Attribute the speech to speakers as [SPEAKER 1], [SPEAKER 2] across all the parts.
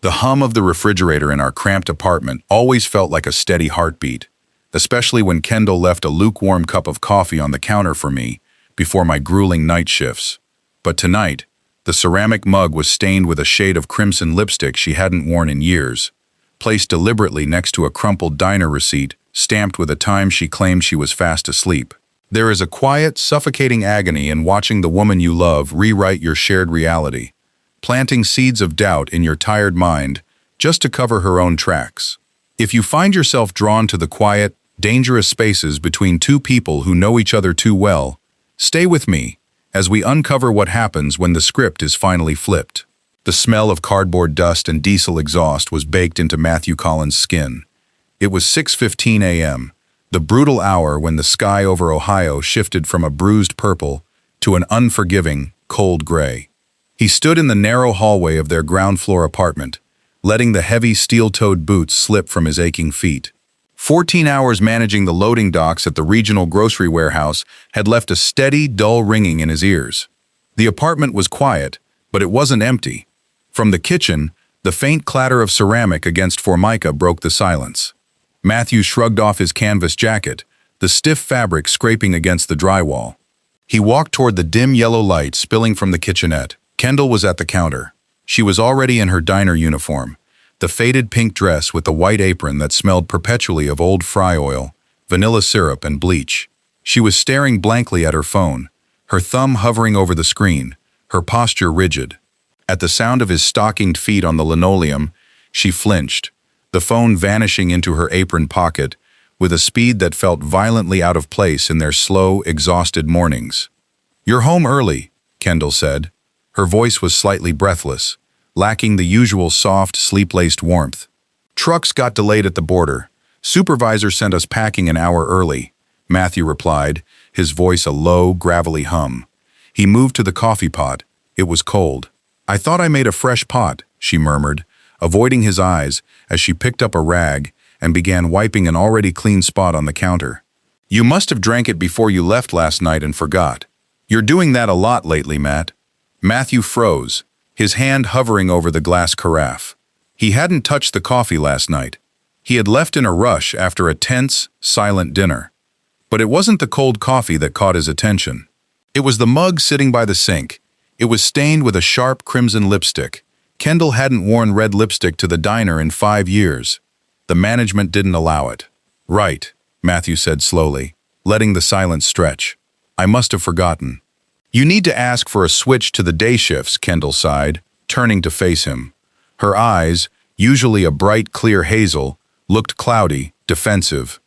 [SPEAKER 1] The hum of the refrigerator in our cramped apartment always felt like a steady heartbeat, especially when Kendall left a lukewarm cup of coffee on the counter for me before my grueling night shifts. But tonight, the ceramic mug was stained with a shade of crimson lipstick she hadn't worn in years, placed deliberately next to a crumpled diner receipt stamped with a time she claimed she was fast asleep. There is a quiet, suffocating agony in watching the woman you love rewrite your shared reality, planting seeds of doubt in your tired mind just to cover her own tracks. If you find yourself drawn to the quiet, dangerous spaces between two people who know each other too well, stay with me as we uncover what happens when the script is finally flipped. The smell of cardboard dust and diesel exhaust was baked into Matthew Collins' skin. It was 6:15 a.m., the brutal hour when the sky over Ohio shifted from a bruised purple to an unforgiving, cold gray. He stood in the narrow hallway of their ground-floor apartment, letting the heavy steel-toed boots slip from his aching feet. 14 hours managing the loading docks at the regional grocery warehouse had left a steady, dull ringing in his ears. The apartment was quiet, but it wasn't empty. From the kitchen, the faint clatter of ceramic against formica broke the silence. Matthew shrugged off his canvas jacket, the stiff fabric scraping against the drywall. He walked toward the dim yellow light spilling from the kitchenette. Kendall was at the counter. She was already in her diner uniform, the faded pink dress with the white apron that smelled perpetually of old fry oil, vanilla syrup, and bleach. She was staring blankly at her phone, her thumb hovering over the screen, her posture rigid. At the sound of his stockinged feet on the linoleum, she flinched, the phone vanishing into her apron pocket with a speed that felt violently out of place in their slow, exhausted mornings. "You're home early," Kendall said. Her voice was slightly breathless, lacking the usual soft, sleep-laced warmth. "Trucks got delayed at the border. Supervisor sent us packing an hour early," Matthew replied, his voice a low, gravelly hum. He moved to the coffee pot. It was cold. "I thought I made a fresh pot," she murmured, avoiding his eyes as she picked up a rag and began wiping an already clean spot on the counter. "You must have drank it before you left last night and forgot. You're doing that a lot lately, Matt." Matthew froze, his hand hovering over the glass carafe. He hadn't touched the coffee last night. He had left in a rush after a tense, silent dinner. But it wasn't the cold coffee that caught his attention. It was the mug sitting by the sink. It was stained with a sharp crimson lipstick. Kendall hadn't worn red lipstick to the diner in 5 years. The management didn't allow it. "Right," Matthew said slowly, letting the silence stretch. "I must have forgotten." "You need to ask for a switch to the day shifts," Kendall sighed, turning to face him. Her eyes, usually a bright, clear hazel, looked cloudy, defensive.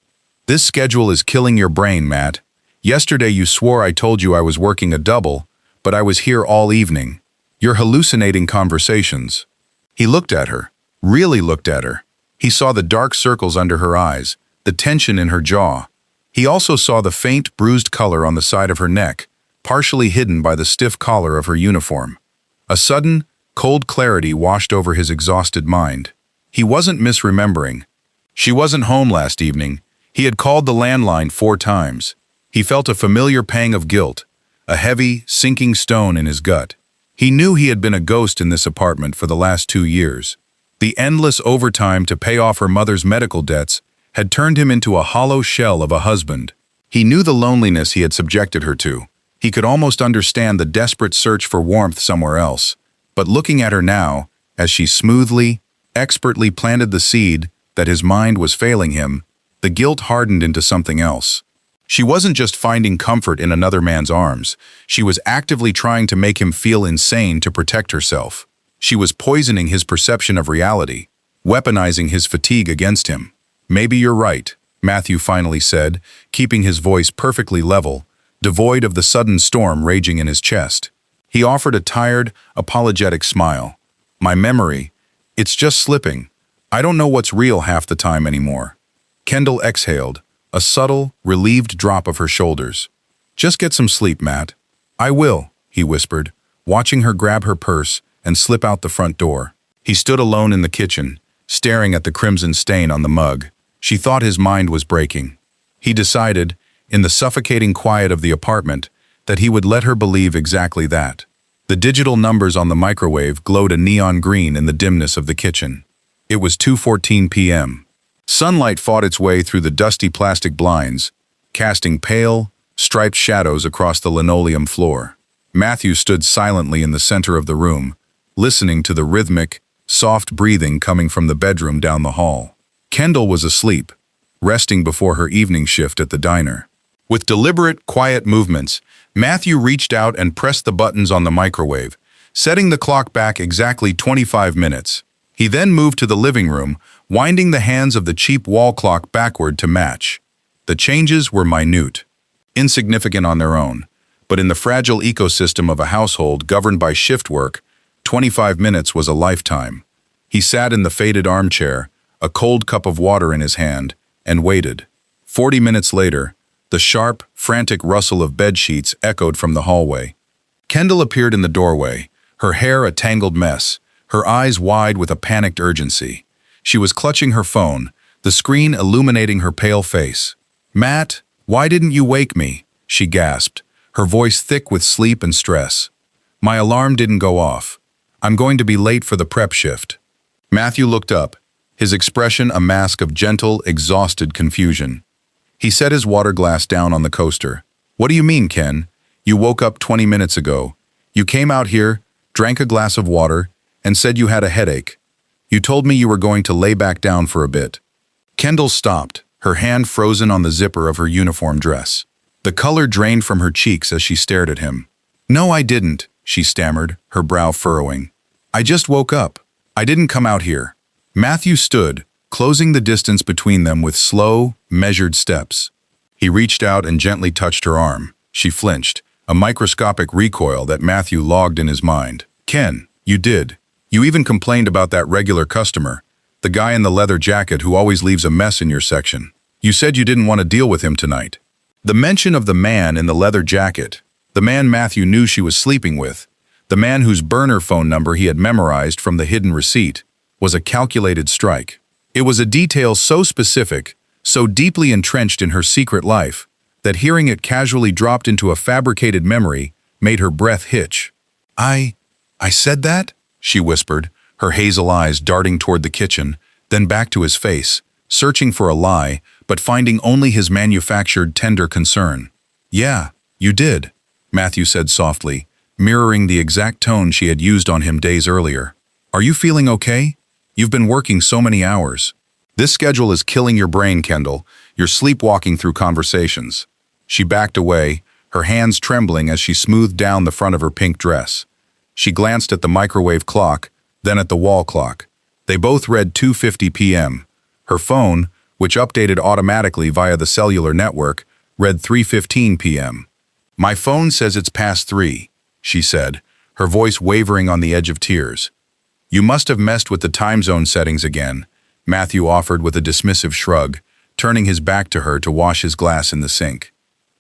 [SPEAKER 1] "This schedule is killing your brain, Matt. Yesterday you swore I told you I was working a double, but I was here all evening. You're hallucinating conversations." He looked at her, really looked at her. He saw the dark circles under her eyes, the tension in her jaw. He also saw the faint, bruised color on the side of her neck, partially hidden by the stiff collar of her uniform. A sudden, cold clarity washed over his exhausted mind. He wasn't misremembering. She wasn't home last evening. He had called the landline 4 times. He felt a familiar pang of guilt, a heavy, sinking stone in his gut. He knew he had been a ghost in this apartment for the last 2 years. The endless overtime to pay off her mother's medical debts had turned him into a hollow shell of a husband. He knew the loneliness he had subjected her to. He could almost understand the desperate search for warmth somewhere else. But looking at her now, as she smoothly, expertly planted the seed that his mind was failing him, the guilt hardened into something else. She wasn't just finding comfort in another man's arms. She was actively trying to make him feel insane to protect herself. She was poisoning his perception of reality, weaponizing his fatigue against him. "Maybe you're right," Matthew finally said, keeping his voice perfectly level, devoid of the sudden storm raging in his chest. He offered a tired, apologetic smile. "My memory, it's just slipping. I don't know what's real half the time anymore." Kendall exhaled, a subtle, relieved drop of her shoulders. "Just get some sleep, Matt." "I will," he whispered, watching her grab her purse and slip out the front door. He stood alone in the kitchen, staring at the crimson stain on the mug. She thought his mind was breaking. He decided, in the suffocating quiet of the apartment, that he would let her believe exactly that. The digital numbers on the microwave glowed a neon green in the dimness of the kitchen. It was 2:14 p.m. Sunlight fought its way through the dusty plastic blinds, casting pale, striped shadows across the linoleum floor. Matthew stood silently in the center of the room, listening to the rhythmic, soft breathing coming from the bedroom down the hall. Kendall was asleep, resting before her evening shift at the diner. With deliberate, quiet movements, Matthew reached out and pressed the buttons on the microwave, setting the clock back exactly 25 minutes. He then moved to the living room, winding the hands of the cheap wall clock backward to match. The changes were minute, insignificant on their own, but in the fragile ecosystem of a household governed by shift work, 25 minutes was a lifetime. He sat in the faded armchair, a cold cup of water in his hand, and waited. 40 minutes later, the sharp, frantic rustle of bedsheets echoed from the hallway. Kendall appeared in the doorway, her hair a tangled mess, her eyes wide with a panicked urgency. She was clutching her phone, the screen illuminating her pale face. "Matt, why didn't you wake me?" she gasped, her voice thick with sleep and stress. "My alarm didn't go off. I'm going to be late for the prep shift." Matthew looked up, his expression a mask of gentle, exhausted confusion. He set his water glass down on the coaster. "What do you mean, Ken? You woke up 20 minutes ago. You came out here, drank a glass of water, and said you had a headache. You told me you were going to lay back down for a bit." Kendall stopped, her hand frozen on the zipper of her uniform dress. The color drained from her cheeks as she stared at him. "No, I didn't," she stammered, her brow furrowing. "I just woke up. I didn't come out here." Matthew stood, closing the distance between them with slow, measured steps. He reached out and gently touched her arm. She flinched, a microscopic recoil that Matthew logged in his mind. "Ken, you did. You even complained about that regular customer, the guy in the leather jacket who always leaves a mess in your section. You said you didn't want to deal with him tonight." The mention of the man in the leather jacket, the man Matthew knew she was sleeping with, the man whose burner phone number he had memorized from the hidden receipt, was a calculated strike. It was a detail so specific, so deeply entrenched in her secret life, that hearing it casually dropped into a fabricated memory made her breath hitch. I said that?" she whispered, her hazel eyes darting toward the kitchen, then back to his face, searching for a lie, but finding only his manufactured tender concern. "Yeah, you did," Matthew said softly, mirroring the exact tone she had used on him days earlier. "Are you feeling okay? You've been working so many hours. This schedule is killing your brain, Kendall. You're sleepwalking through conversations." She backed away, her hands trembling as she smoothed down the front of her pink dress. She glanced at the microwave clock, then at the wall clock. They both read 2:50 p.m. Her phone, which updated automatically via the cellular network, read 3:15 p.m. "My phone says it's past 3, she said, her voice wavering on the edge of tears. "You must have messed with the time zone settings again," Matthew offered with a dismissive shrug, turning his back to her to wash his glass in the sink.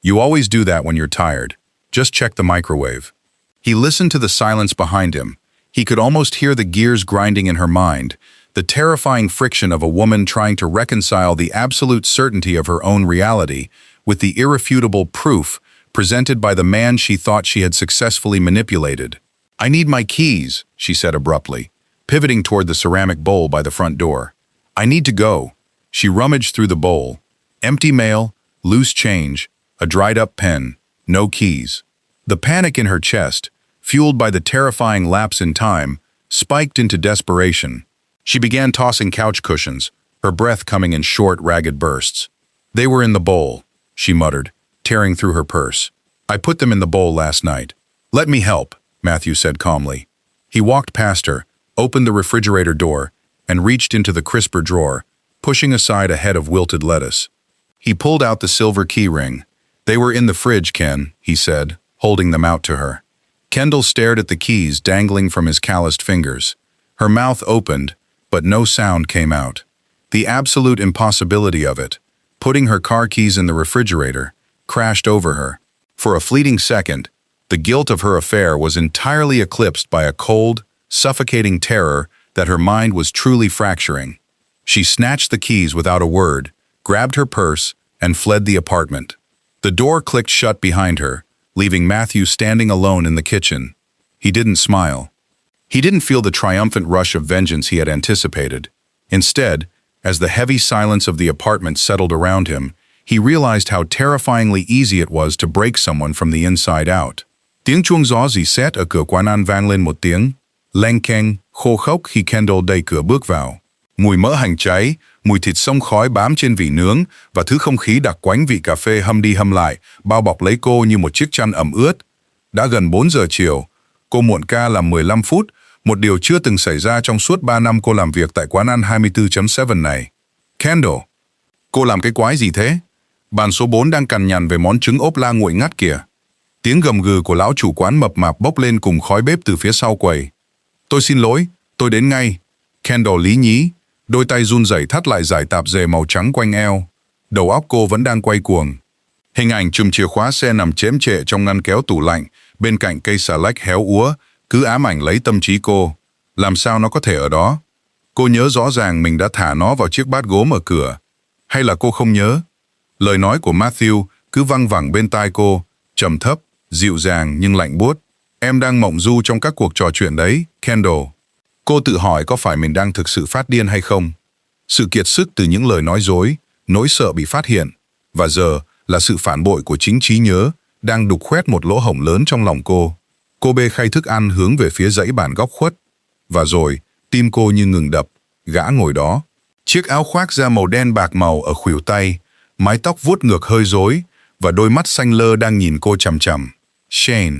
[SPEAKER 1] "You always do that when you're tired. Just check the microwave." He listened to the silence behind him. He could almost hear the gears grinding in her mind, the terrifying friction of a woman trying to reconcile the absolute certainty of her own reality with the irrefutable proof presented by the man she thought she had successfully manipulated. "I need my keys," she said abruptly, pivoting toward the ceramic bowl by the front door. "I need to go." She rummaged through the bowl. Empty mail, loose change, a dried-up pen, no keys. The panic in her chest, fueled by the terrifying lapse in time, spiked into desperation. She began tossing couch cushions, her breath coming in short, ragged bursts. "They were in the bowl," she muttered, tearing through her purse. "I put them in the bowl last night." "Let me help," Matthew said calmly. He walked past her, opened the refrigerator door, and reached into the crisper drawer, pushing aside a head of wilted lettuce. He pulled out the silver key ring. "They were in the fridge, Ken," he said, holding them out to her. Kendall stared at the keys dangling from his calloused fingers. Her mouth opened, but no sound came out. The absolute impossibility of it, putting her car keys in the refrigerator, crashed over her. For a fleeting second, the guilt of her affair was entirely eclipsed by a cold, suffocating terror that her mind was truly fracturing. She snatched the keys without a word, grabbed her purse, and fled the apartment. The door clicked shut behind her, leaving Matthew standing alone in the kitchen. He didn't smile. He didn't feel the triumphant rush of vengeance he had anticipated. Instead, as the heavy silence of the apartment settled around him, he realized how terrifyingly easy it was to break someone from the inside out. Tiếng chuông gió rỉ sét ở cửa quán ăn vang lên một tiếng, leng keng, khô khốc khi Kendall đẩy cửa bước vào. Mùi mỡ hành cháy, mùi thịt xông khói bám trên vỉ nướng và thứ không khí đặc quánh vị cà phê hâm đi hâm lại, bao bọc lấy cô như một chiếc chăn ẩm ướt. Đã gần 4 giờ chiều, cô muộn ca làm 15 phút, một điều chưa từng xảy ra trong suốt 3 năm cô làm việc tại quán ăn 24.7 này. Kendall, cô làm cái quái gì thế? Bàn số 4 đang cằn nhằn về món trứng ốp la nguội ngắt kìa. Tiếng gầm gừ của lão chủ quán mập mạp bốc lên cùng khói bếp từ phía sau quầy. Tôi xin lỗi, tôi đến ngay. Kendall lý nhí, đôi tay run rẩy thắt lại dải tạp dề màu trắng quanh eo. Đầu óc cô vẫn đang quay cuồng. Hình ảnh chùm chìa khóa xe nằm chễm chệ trong ngăn kéo tủ lạnh, bên cạnh cây xà lách héo úa, cứ ám ảnh lấy tâm trí cô. Làm sao nó có thể ở đó? Cô nhớ rõ ràng mình đã thả nó vào chiếc bát gốm ở cửa. Hay là cô không nhớ? Lời nói của Matthew cứ văng vẳng bên tai cô, trầm thấp, dịu dàng nhưng lạnh buốt. Em đang mộng du trong các cuộc trò chuyện đấy, Kendall. Cô tự hỏi có phải mình đang thực sự phát điên hay không? Sự kiệt sức từ những lời nói dối, nỗi sợ bị phát hiện, và giờ là sự phản bội của chính trí nhớ đang đục khoét một lỗ hổng lớn trong lòng cô. Cô bê khay thức ăn hướng về phía dãy bàn góc khuất. Và rồi, tim cô như ngừng đập, gã ngồi đó. Chiếc áo khoác da màu đen bạc màu ở khuỷu tay, mái tóc vuốt ngược hơi rối, và đôi mắt xanh lơ đang nhìn cô chằm chằm. Shane,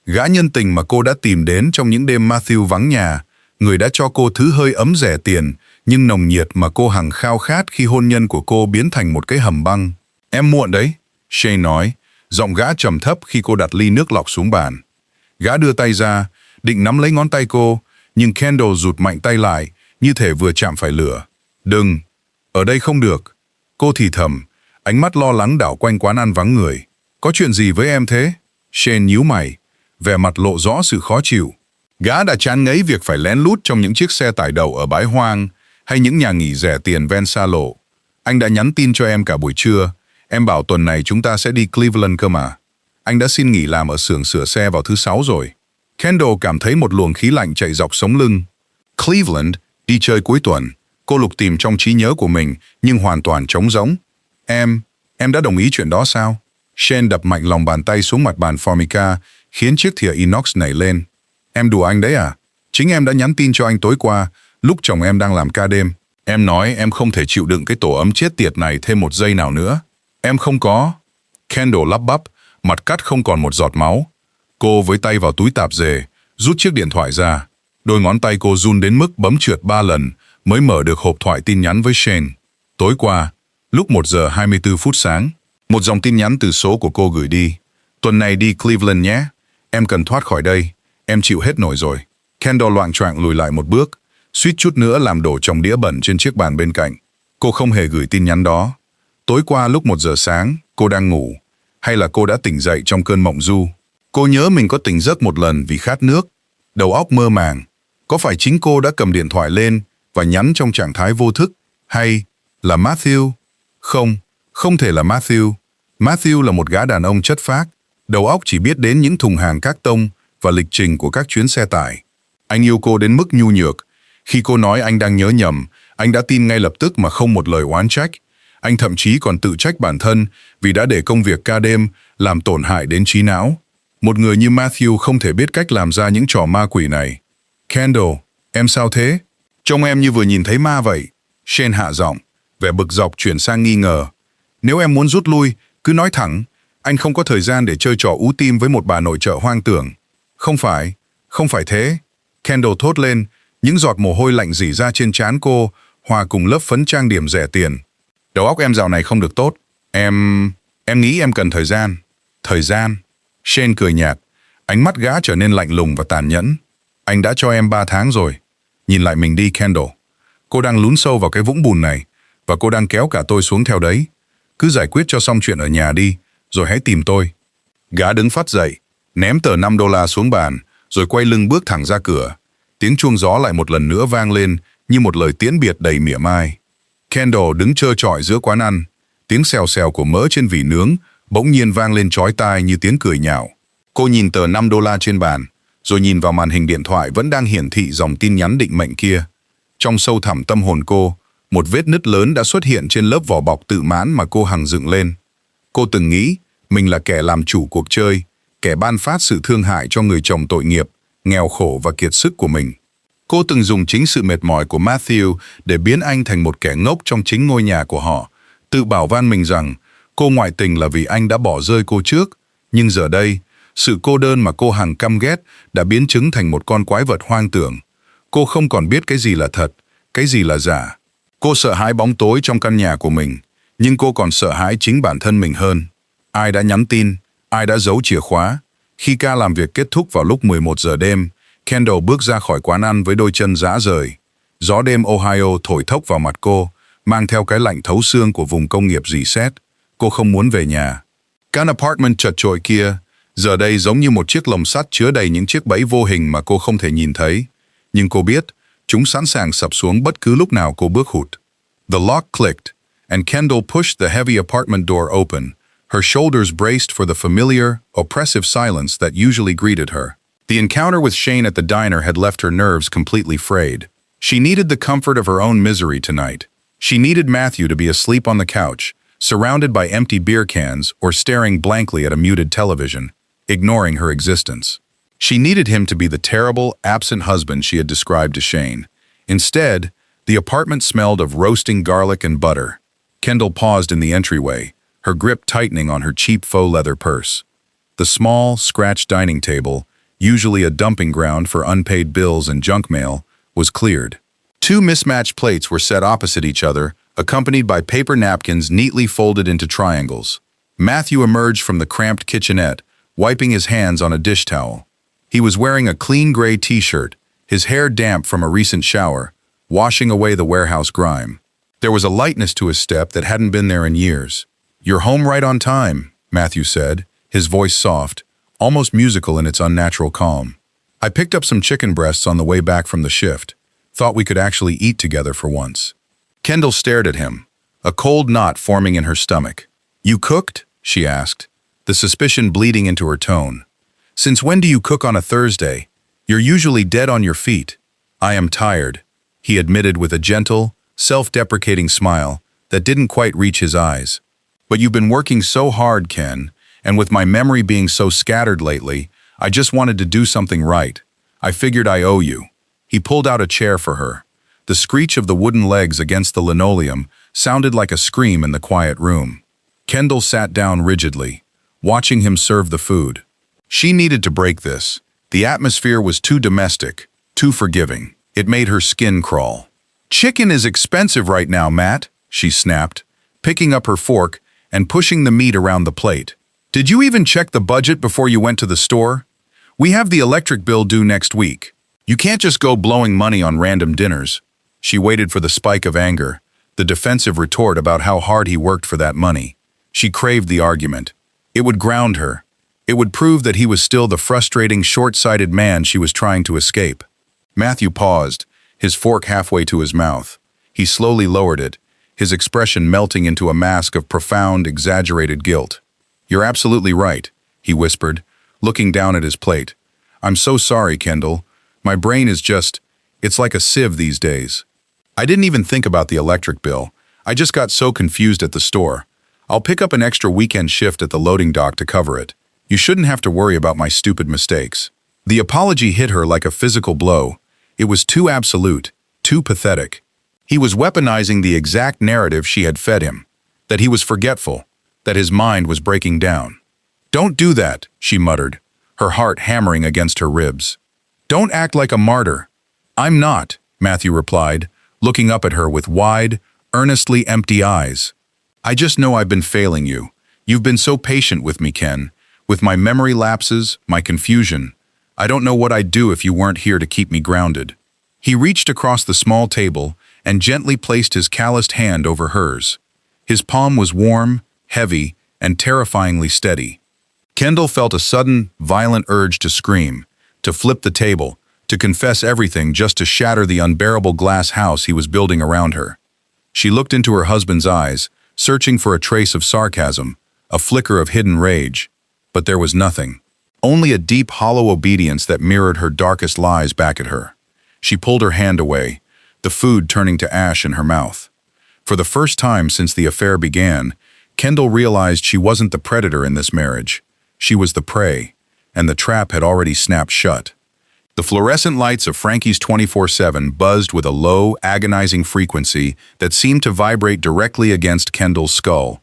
[SPEAKER 1] gã nhân tình mà cô đã tìm đến trong những đêm Matthew vắng nhà, người đã cho cô thứ hơi ấm rẻ tiền, nhưng nồng nhiệt mà cô hằng khao khát khi hôn nhân của cô biến thành một cái hầm băng. Em muộn đấy, Shane nói, giọng gã trầm thấp khi cô đặt ly nước lọc xuống bàn. Gã đưa tay ra, định nắm lấy ngón tay cô, nhưng Kendall rụt mạnh tay lại, như thể vừa chạm phải lửa. Đừng, ở đây không được. Cô thì thầm, ánh mắt lo lắng đảo quanh quán ăn vắng người. Có chuyện gì với em thế? Shane nhíu mày, vẻ mặt lộ rõ sự khó chịu. Gã đã chán ngấy việc phải lén lút trong những chiếc xe tải đậu ở bãi hoang hay những nhà nghỉ rẻ tiền ven xa lộ. Anh đã nhắn tin cho em cả buổi trưa. Em bảo tuần này chúng ta sẽ đi Cleveland cơ mà. Anh đã xin nghỉ làm ở xưởng sửa xe vào thứ Sáu rồi. Kendall cảm thấy một luồng khí lạnh chạy dọc sống lưng. Cleveland, đi chơi cuối tuần. Cô lục tìm trong trí nhớ của mình nhưng hoàn toàn trống rỗng. Em đã đồng ý chuyện đó sao? Shane đập mạnh lòng bàn tay xuống mặt bàn Formica, khiến chiếc thìa inox nảy lên. Em đùa anh đấy à? Chính em đã nhắn tin cho anh tối qua, lúc chồng em đang làm ca đêm. Em nói em không thể chịu đựng cái tổ ấm chết tiệt này thêm một giây nào nữa. Em không có. Kendall lắp bắp, mặt cắt không còn một giọt máu. Cô với tay vào túi tạp dề, rút chiếc điện thoại ra. Đôi ngón tay cô run đến mức bấm trượt 3 lần mới mở được hộp thoại tin nhắn với Shane. Tối qua, lúc 1 giờ 24 phút sáng, một dòng tin nhắn từ số của cô gửi đi. Tuần này đi Cleveland nhé. Em cần thoát khỏi đây. Em chịu hết nổi rồi. Kendall loạng choạng lùi lại một bước, suýt chút nữa làm đổ chồng đĩa bẩn trên chiếc bàn bên cạnh. Cô không hề gửi tin nhắn đó. Tối qua lúc 1 giờ sáng, cô đang ngủ. Hay là cô đã tỉnh dậy trong cơn mộng du? Cô nhớ mình có tỉnh giấc một lần vì khát nước. Đầu óc mơ màng. Có phải chính cô đã cầm điện thoại lên và nhắn trong trạng thái vô thức? Hay là Matthew? Không, không thể là Matthew. Matthew là một gã đàn ông chất phác. Đầu óc chỉ biết đến những thùng hàng các tông và lịch trình của các chuyến xe tải. Anh yêu cô đến mức nhu nhược. Khi cô nói anh đang nhớ nhầm, anh đã tin ngay lập tức mà không một lời oán trách. Anh thậm chí còn tự trách bản thân vì đã để công việc ca đêm làm tổn hại đến trí não. Một người như Matthew không thể biết cách làm ra những trò ma quỷ này. Kendall, em sao thế? Trông em như vừa nhìn thấy ma vậy. Shane hạ giọng, vẻ bực dọc chuyển sang nghi ngờ. Nếu em muốn rút lui, cứ nói thẳng. Anh không có thời gian để chơi trò ú tim với một bà nội trợ hoang tưởng. Không phải thế. Kendall thốt lên, những giọt mồ hôi lạnh rỉ ra trên trán cô, hòa cùng lớp phấn trang điểm rẻ tiền. Đầu óc em dạo này không được tốt. Em nghĩ em cần thời gian. Thời gian? Shane cười nhạt, ánh mắt gã trở nên lạnh lùng và tàn nhẫn. Anh đã cho em 3 tháng rồi. Nhìn lại mình đi, Kendall. Cô đang lún sâu vào cái vũng bùn này, và cô đang kéo cả tôi xuống theo đấy. Cứ giải quyết cho xong chuyện ở nhà đi, rồi hãy tìm tôi. Gã đứng phắt dậy, ném tờ $5 xuống bàn, rồi quay lưng bước thẳng ra cửa. Tiếng chuông gió lại một lần nữa vang lên như một lời tiễn biệt đầy mỉa mai. Kendall đứng trơ trọi giữa quán ăn. Tiếng xèo xèo của mỡ trên vỉ nướng bỗng nhiên vang lên chói tai như tiếng cười nhạo. Cô nhìn tờ $5 trên bàn, rồi nhìn vào màn hình điện thoại vẫn đang hiển thị dòng tin nhắn định mệnh kia. Trong sâu thẳm tâm hồn cô, một vết nứt lớn đã xuất hiện trên lớp vỏ bọc tự mãn mà cô hằng dựng lên. Cô từng nghĩ mình là kẻ làm chủ cuộc chơi, kẻ ban phát sự thương hại cho người chồng tội nghiệp, nghèo khổ và kiệt sức của mình. Cô từng dùng chính sự mệt mỏi của Matthew để biến anh thành một kẻ ngốc trong chính ngôi nhà của họ, tự bảo van mình rằng cô ngoại tình là vì anh đã bỏ rơi cô trước. Nhưng giờ đây, sự cô đơn mà cô hằng căm ghét đã biến chứng thành một con quái vật hoang tưởng. Cô không còn biết cái gì là thật, cái gì là giả. Cô sợ hãi bóng tối trong căn nhà của mình, nhưng cô còn sợ hãi chính bản thân mình hơn. Ai đã nhắn tin, ai đã giấu chìa khóa. Khi ca làm việc kết thúc vào lúc 11 giờ đêm, Kendall bước ra khỏi quán ăn với đôi chân rã rời. Gió đêm Ohio thổi thốc vào mặt cô, mang theo cái lạnh thấu xương của vùng công nghiệp rỉ sét. Cô không muốn về nhà. Căn apartment chật chội kia, giờ đây giống như một chiếc lồng sắt chứa đầy những chiếc bẫy vô hình mà cô không thể nhìn thấy. Nhưng cô biết, chúng sẵn sàng sập xuống bất cứ lúc nào cô bước hụt. The lock clicked, and Kendall pushed the heavy apartment door open, her shoulders braced for the familiar, oppressive silence that usually greeted her. The encounter with Shane at the diner had left her nerves completely frayed. She needed the comfort of her own misery tonight. She needed Matthew to be asleep on the couch, surrounded by empty beer cans or staring blankly at a muted television, ignoring her existence. She needed him to be the terrible, absent husband she had described to Shane. Instead, the apartment smelled of roasting garlic and butter. Kendall paused in the entryway, her grip tightening on her cheap faux leather purse. The small, scratched dining table, usually a dumping ground for unpaid bills and junk mail, was cleared. Two mismatched plates were set opposite each other, accompanied by paper napkins neatly folded into triangles. Matthew emerged from the cramped kitchenette, wiping his hands on a dish towel. He was wearing a clean gray t-shirt, his hair damp from a recent shower, washing away the warehouse grime. There was a lightness to his step that hadn't been there in years. "You're home right on time," Matthew said, his voice soft, almost musical in its unnatural calm. "I picked up some chicken breasts on the way back from the shift. Thought we could actually eat together for once." Kendall stared at him, a cold knot forming in her stomach. "You cooked?" she asked, the suspicion bleeding into her tone. "Since when do you cook on a Thursday? You're usually dead on your feet." "I am tired," he admitted with a gentle, self-deprecating smile that didn't quite reach his eyes. "But you've been working so hard, Ken, and with my memory being so scattered lately, I just wanted to do something right. I figured I owe you." He pulled out a chair for her. The screech of the wooden legs against the linoleum sounded like a scream in the quiet room. Kendall sat down rigidly, watching him serve the food. She needed to break this. The atmosphere was too domestic, too forgiving. It made her skin crawl. "Chicken is expensive right now, Matt," she snapped, picking up her fork and pushing the meat around the plate. "Did you even check the budget before you went to the store? We have the electric bill due next week. You can't just go blowing money on random dinners." She waited for the spike of anger, the defensive retort about how hard he worked for that money. She craved the argument. It would ground her. It would prove that he was still the frustrating, short-sighted man she was trying to escape. Matthew paused, his fork halfway to his mouth. He slowly lowered it, his expression melting into a mask of profound, exaggerated guilt. "You're absolutely right," he whispered, looking down at his plate. "I'm so sorry, Kendall. My brain is just, it's like a sieve these days. I didn't even think about the electric bill. I just got so confused at the store. I'll pick up an extra weekend shift at the loading dock to cover it. You shouldn't have to worry about my stupid mistakes." The apology hit her like a physical blow. It was too absolute, too pathetic. He was weaponizing the exact narrative she had fed him, that he was forgetful, that his mind was breaking down. "Don't do that," she muttered, her heart hammering against her ribs. "Don't act like a martyr." "I'm not," Matthew replied, looking up at her with wide, earnestly empty eyes. "I just know I've been failing you. You've been so patient with me, Ken, with my memory lapses, my confusion. I don't know what I'd do if you weren't here to keep me grounded." He reached across the small table and gently placed his calloused hand over hers. His palm was warm, heavy, and terrifyingly steady. Kendall felt a sudden, violent urge to scream, to flip the table, to confess everything just to shatter the unbearable glass house he was building around her. She looked into her husband's eyes, searching for a trace of sarcasm, a flicker of hidden rage. But there was nothing. only a deep, hollow obedience that mirrored her darkest lies back at her. She pulled her hand away, the food turning to ash in her mouth. For the first time since the affair began, Kendall realized she wasn't the predator in this marriage. She was the prey, and the trap had already snapped shut. The fluorescent lights of Frankie's 24/7 buzzed with a low, agonizing frequency that seemed to vibrate directly against Kendall's skull.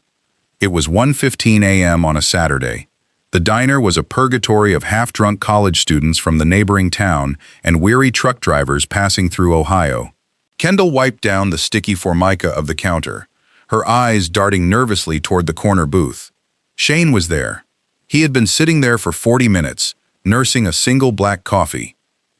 [SPEAKER 1] It was 1:15 a.m. on a Saturday. The diner was a purgatory of half-drunk college students from the neighboring town and weary truck drivers passing through Ohio. Kendall wiped down the sticky formica of the counter, her eyes darting nervously toward the corner booth. Shane was there. He had been sitting there for 40 minutes, nursing a single black coffee.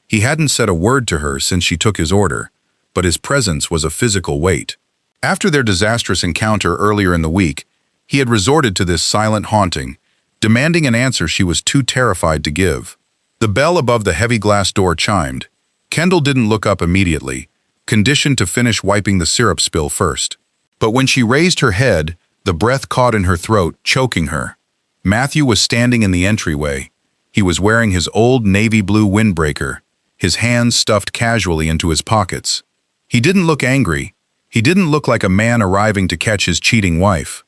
[SPEAKER 1] He hadn't said a word to her since she took his order, but his presence was a physical weight. After their disastrous encounter earlier in the week, he had resorted to this silent haunting, demanding an answer she was too terrified to give. The bell above the heavy glass door chimed. Kendall didn't look up immediately, conditioned to finish wiping the syrup spill first. But when she raised her head, the breath caught in her throat, choking her. Matthew was standing in the entryway. He was wearing his old navy blue windbreaker, his hands stuffed casually into his pockets. He didn't look angry. He didn't look like a man arriving to catch his cheating wife.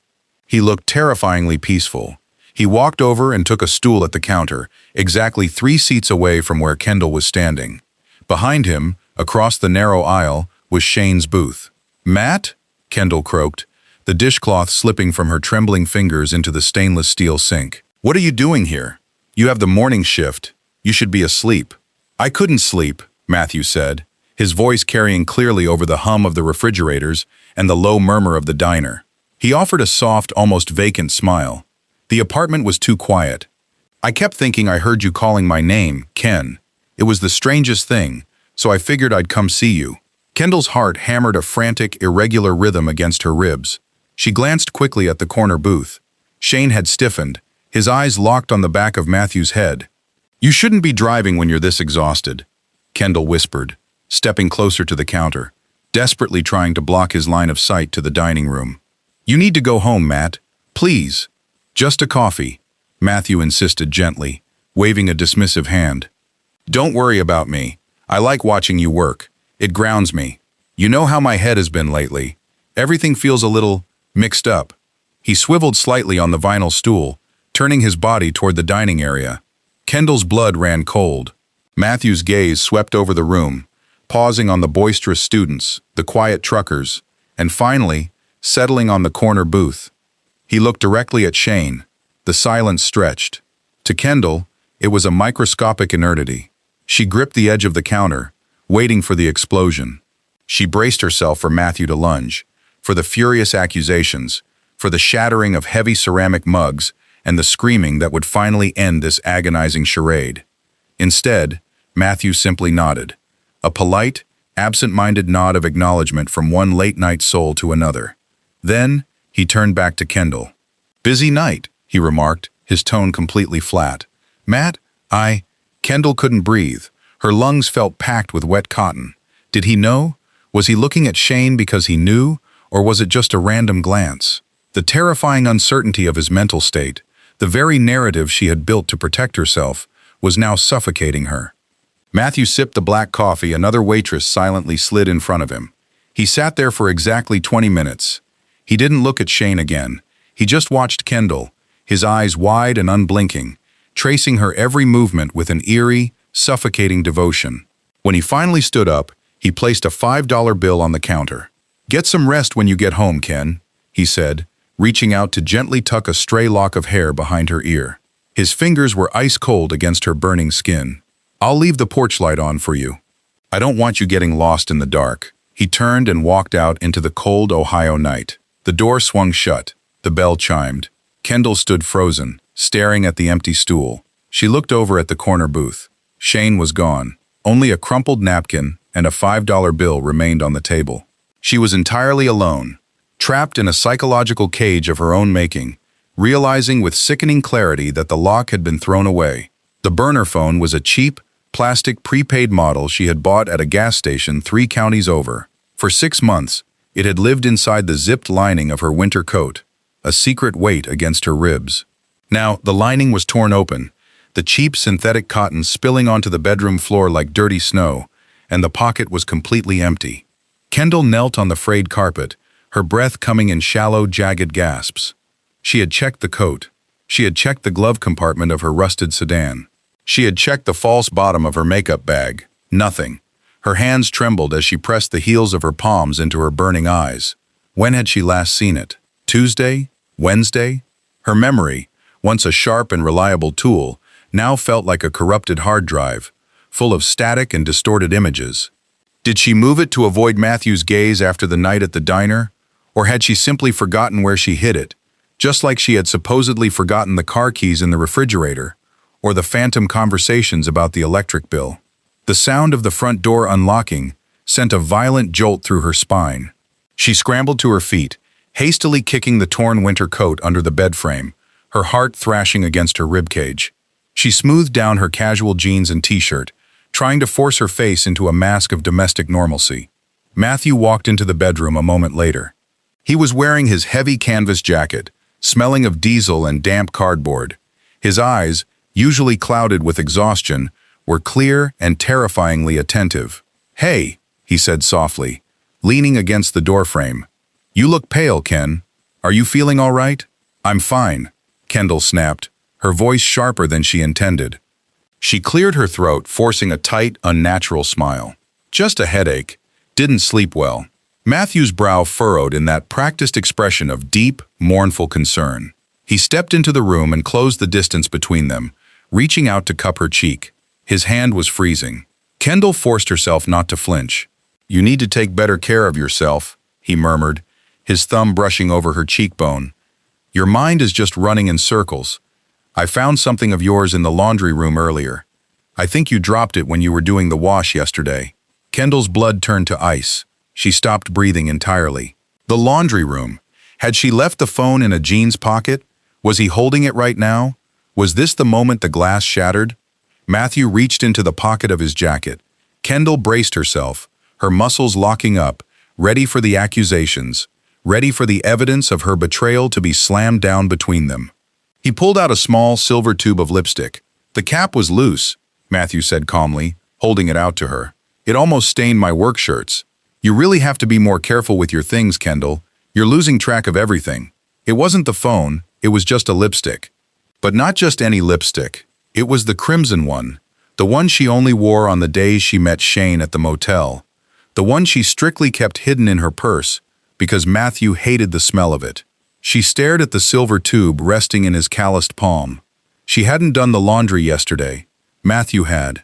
[SPEAKER 1] He looked terrifyingly peaceful. He walked over and took a stool at the counter, exactly 3 seats away from where Kendall was standing. Behind him, across the narrow aisle, was Shane's booth. "Matt?" Kendall croaked, the dishcloth slipping from her trembling fingers into the stainless steel sink. "What are you doing here? You have the morning shift. You should be asleep." "I couldn't sleep," Matthew said, his voice carrying clearly over the hum of the refrigerators and the low murmur of the diner. He offered a soft, almost vacant smile. The apartment was too quiet. "I kept thinking I heard you calling my name, Ken. It was the strangest thing, so I figured I'd come see you." Kendall's heart hammered a frantic, irregular rhythm against her ribs. She glanced quickly at the corner booth. Shane had stiffened, his eyes locked on the back of Matthew's head. "You shouldn't be driving when you're this exhausted," Kendall whispered, stepping closer to the counter, desperately trying to block his line of sight to the dining room. "You need to go home, Matt. Please. Just a coffee," Matthew insisted gently, waving a dismissive hand. "Don't worry about me. I like watching you work. It grounds me. You know how my head has been lately. Everything feels a little mixed up." He swiveled slightly on the vinyl stool, turning his body toward the dining area. Kendall's blood ran cold. Matthew's gaze swept over the room, pausing on the boisterous students, the quiet truckers, and finally, settling on the corner booth. He looked directly at Shane. The silence stretched. To Kendall, it was a microscopic inertity. She gripped the edge of the counter, waiting for the explosion. She braced herself for Matthew to lunge, for the furious accusations, for the shattering of heavy ceramic mugs, and the screaming that would finally end this agonizing charade. Instead, Matthew simply nodded, a polite, absent-minded nod of acknowledgement from one late-night soul to another. Then, he turned back to Kendall. "Busy night," he remarked, his tone completely flat. "Matt, Kendall couldn't breathe. Her lungs felt packed with wet cotton. Did he know? Was he looking at Shane because he knew, or was it just a random glance? The terrifying uncertainty of his mental state, the very narrative she had built to protect herself, was now suffocating her. Matthew sipped the black coffee another waitress silently slid in front of him. He sat there for exactly 20 minutes. He didn't look at Shane again. He just watched Kendall, his eyes wide and unblinking, tracing her every movement with an eerie, suffocating devotion. When he finally stood up, he placed a $5 bill on the counter. "Get some rest when you get home, Ken," he said, reaching out to gently tuck a stray lock of hair behind her ear. His fingers were ice cold against her burning skin. "I'll leave the porch light on for you. I don't want you getting lost in the dark." He turned and walked out into the cold Ohio night. The door swung shut. The bell chimed. Kendall stood frozen, staring at the empty stool. She looked over at the corner booth. Shane was gone. Only a crumpled napkin and a $5 bill remained on the table. She was entirely alone, trapped in a psychological cage of her own making, realizing with sickening clarity that the lock had been thrown away. The burner phone was a cheap, plastic prepaid model she had bought at a gas station 3 counties over. For 6 months, it had lived inside the zipped lining of her winter coat, a secret weight against her ribs. Now, the lining was torn open, the cheap synthetic cotton spilling onto the bedroom floor like dirty snow, and the pocket was completely empty. Kendall knelt on the frayed carpet, her breath coming in shallow, jagged gasps. She had checked the coat. She had checked the glove compartment of her rusted sedan. She had checked the false bottom of her makeup bag. Nothing. Her hands trembled as she pressed the heels of her palms into her burning eyes. When had she last seen it? Tuesday? Wednesday? Her memory, once a sharp and reliable tool, now felt like a corrupted hard drive, full of static and distorted images. Did she move it to avoid Matthew's gaze after the night at the diner? Or had she simply forgotten where she hid it, just like she had supposedly forgotten the car keys in the refrigerator, or the phantom conversations about the electric bill? The sound of the front door unlocking sent a violent jolt through her spine. She scrambled to her feet, hastily kicking the torn winter coat under the bed frame, her heart thrashing against her ribcage. She smoothed down her casual jeans and t-shirt, trying to force her face into a mask of domestic normalcy. Matthew walked into the bedroom a moment later. He was wearing his heavy canvas jacket, smelling of diesel and damp cardboard. His eyes, usually clouded with exhaustion, were clear and terrifyingly attentive. "Hey," he said softly, leaning against the doorframe. "You look pale, Ken. Are you feeling all right?" "I'm fine," Kendall snapped, her voice sharper than she intended. She cleared her throat, forcing a tight, unnatural smile. "Just a headache. Didn't sleep well." Matthew's brow furrowed in that practiced expression of deep, mournful concern. He stepped into the room and closed the distance between them, reaching out to cup her cheek. His hand was freezing. Kendall forced herself not to flinch. "You need to take better care of yourself," he murmured, his thumb brushing over her cheekbone. "Your mind is just running in circles. I found something of yours in the laundry room earlier. I think you dropped it when you were doing the wash yesterday." Kendall's blood turned to ice. She stopped breathing entirely. The laundry room. Had she left the phone in a jeans pocket? Was he holding it right now? Was this the moment the glass shattered? Matthew reached into the pocket of his jacket. Kendall braced herself, her muscles locking up, ready for the accusations, ready for the evidence of her betrayal to be slammed down between them. He pulled out a small silver tube of lipstick. "The cap was loose," Matthew said calmly, holding it out to her. "It almost stained my work shirts. You really have to be more careful with your things, Kendall. You're losing track of everything. It wasn't the phone, it was just a lipstick." But not just any lipstick. It was the crimson one, the one she only wore on the days she met Shane at the motel, the one she strictly kept hidden in her purse because Matthew hated the smell of it. She stared at the silver tube resting in his calloused palm. She hadn't done the laundry yesterday. Matthew had.